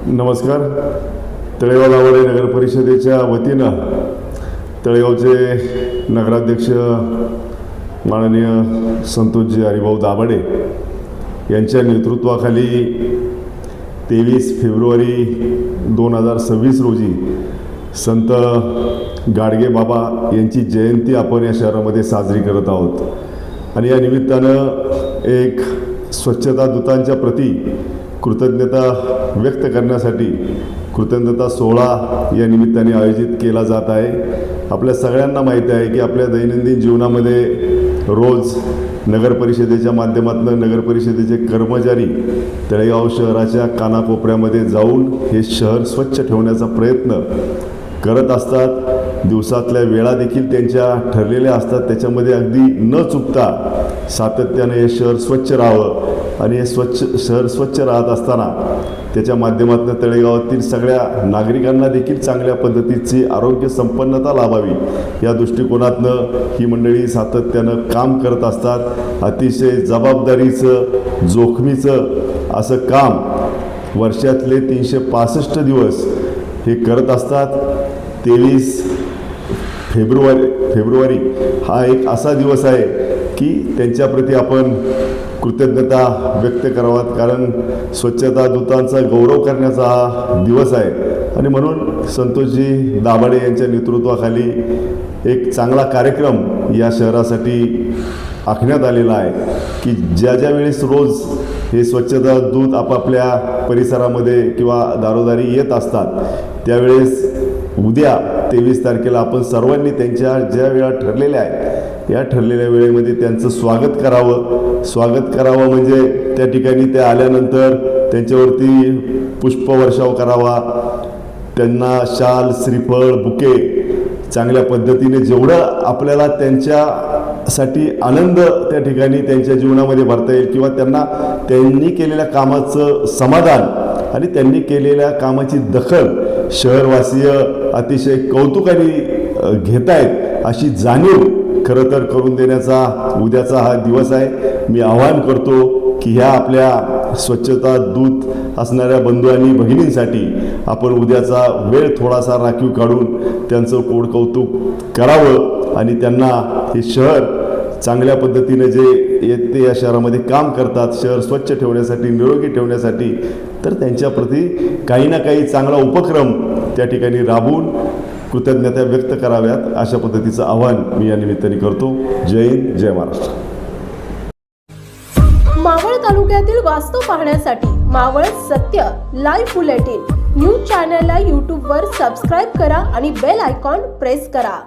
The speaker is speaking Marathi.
नमस्कार. तळेगाव दाभाडे नगर परिषदेच्या वतीनं तळेगावचे नगराध्यक्ष माननीय संतोषजी हरिभाऊ दाभाडे यांच्या नेतृत्वाखाली 23 फेब्रुवारी 2026 रोजी संत गाडगे बाबा यांची जयंती आपण या शहरामध्ये साजरी करत आहोत. आणि या निमित्तानं एक स्वच्छता दूतांच्या प्रती कृतज्ञता व्यक्त करण्यासाठी कृतज्ञता सोहळा या निमित्ताने आयोजित केला जात आहे. आपल्या सगळ्यांना माहीत आहे की आपल्या दैनंदिन जीवनामध्ये रोज नगर परिषदेच्या माध्यमातून नगर परिषदेचे कर्मचारी तळेगाव शहराच्या कानाकोपऱ्यामध्ये जाऊन हे शहर स्वच्छ ठेवण्याचा प्रयत्न करत असतात. दिवसातल्या वेळा देखील त्यांच्या ठरलेल्या असतात. त्याच्यामध्ये अगदी न चुकता सातत्याने हे शहर स्वच्छ राहावं आणि हे शहर स्वच्छ राहत असताना त्याच्या माध्यमातून तळेगावातील सगळ्या नागरिकांना देखील चांगल्या पद्धतीची आरोग्य संपन्नता लाभावी या दृष्टिकोनातनं ही मंडळी सातत्यानं काम करत असतात. अतिशय जबाबदारीचं जोखमीचं असं काम वर्षातले 365 दिवस हे करत असतात. 23 फेब्रुवारी हा एक असा दिवस आहे की त्यांच्याप्रती आपण कृतज्ञता व्यक्त करावात, कारण स्वच्छता दूतांचा गौरव करण्याचा हा दिवस आहे. आणि म्हणून संतोषजी दाभाडे यांच्या नेतृत्वाखाली एक चांगला कार्यक्रम या शहरासाठी आखण्यात आलेला आहे की ज्या वेळेस रोज हे स्वच्छता दूत आपापल्या परिसरामध्ये किंवा दारोदारी येत असतात त्यावेळेस उद्या 23 तारखेला आपण सर्वांनी त्यांच्या ज्या वेळा ठरलेल्या आहेत या ठरलेल्या वेळेमध्ये त्यांचं स्वागत करावं म्हणजे त्या ठिकाणी ते आल्यानंतर त्यांच्यावरती पुष्पवर्षाव करावा, त्यांना शाल, श्रीफळ, बुके चांगल्या पद्धतीने जेवढं आपल्याला त्यांच्यासाठी आनंद त्या ठिकाणी त्यांच्या जीवनामध्ये भरता येईल किंवा त्यांनी केलेल्या कामाचं समाधान आणि त्यांनी केलेल्या कामाची दखल शहरवासीय अतिशय कौतुकाने घेत आहेत अशी जाणीव खरं तर करून देण्याचा उद्याचा हा दिवस आहे. मी आवाहन करतो की ह्या आपल्या स्वच्छता दूत असणाऱ्या बंधू आणि भगिनींसाठी आपण उद्याचा वेळ थोडासा राखीव काढून त्यांचं कौतुक करावं आणि त्यांना हे शहर चांगल्या पद्धतीने जे येते या शहरामध्ये काम करतात शहर स्वच्छ ठेवण्यासाठी, निरोगी ठेवण्यासाठी, तर त्यांच्याप्रती काही ना काही चांगला उपक्रम त्या ठिकाणी राबवून कृतज्ञता व्यक्त कराव्यात अशा पद्धतीचं आवाहन मी या निमित्ताने करतो. जय हिंद, जय महाराष्ट्र. मावळ तालुक्यातील वास्तव पाहण्यासाठी मावळ सत्य लाईव्ह बुलेटिन न्यूज चॅनलला यूट्यूबवर सबस्क्राईब करा आणि बेल आयकॉन प्रेस करा.